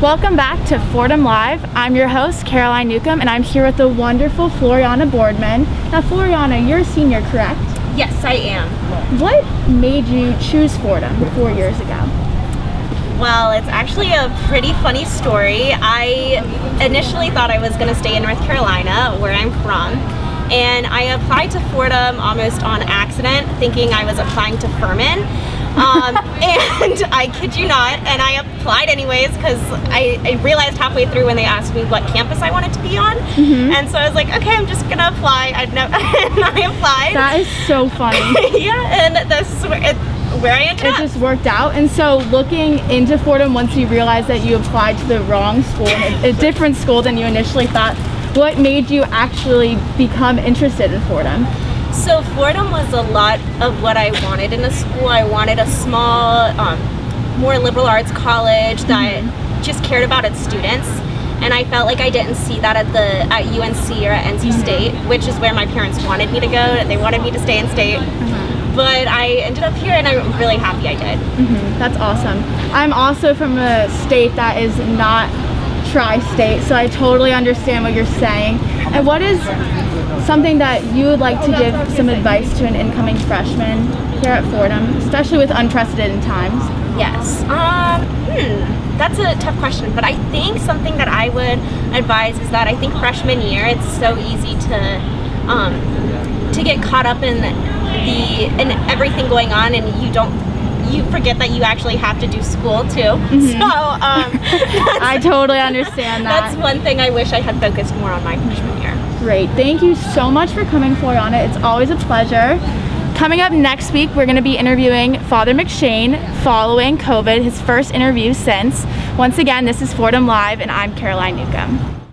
Welcome back to Fordham Live. I'm your host, Caroline Newcomb, and I'm here with the wonderful Floriana Boardman. Now, Floriana, you're a senior, correct? Yes, I am. What made you choose Fordham 4 years ago? Well, it's actually a pretty funny story. I initially thought I was going to stay in North Carolina, where I'm from, and I applied to Fordham almost on accident, thinking I was applying to Furman. And I kid you not, and I applied anyways because I realized halfway through when they asked me what campus I wanted to be on, and so I was like, okay, I'm just gonna apply. And I applied. That is so funny. Yeah, and this is where I ended up. It just worked out. And so looking into Fordham, once you realized that you applied to the wrong school, a different school than you initially thought, what made you actually become interested in Fordham? So Fordham was a lot of what I wanted in a school. I wanted a small, more liberal arts college that just cared about its students. And I felt like I didn't see that at UNC or at NC State, which is where my parents wanted me to go. They wanted me to stay in state. But I ended up here, and I'm really happy I did. That's awesome. I'm also from a state that is not tri-state, so I totally understand what you're saying. And what is something that you would like to give some advice to an incoming freshman here at Fordham, especially with unprecedented times? Yes. That's a tough question, but I think something that I would advise is that I think freshman year it's so easy to get caught up in everything going on, and you forget that you actually have to do school too. So I totally understand that. That's one thing I wish I had focused more on my freshman year. Great. Thank you so much for coming, Floriana. It's always a pleasure. Coming up next week, we're going to be interviewing Father McShane following COVID, his first interview since. Once again, this is Fordham Live, and I'm Caroline Newcomb.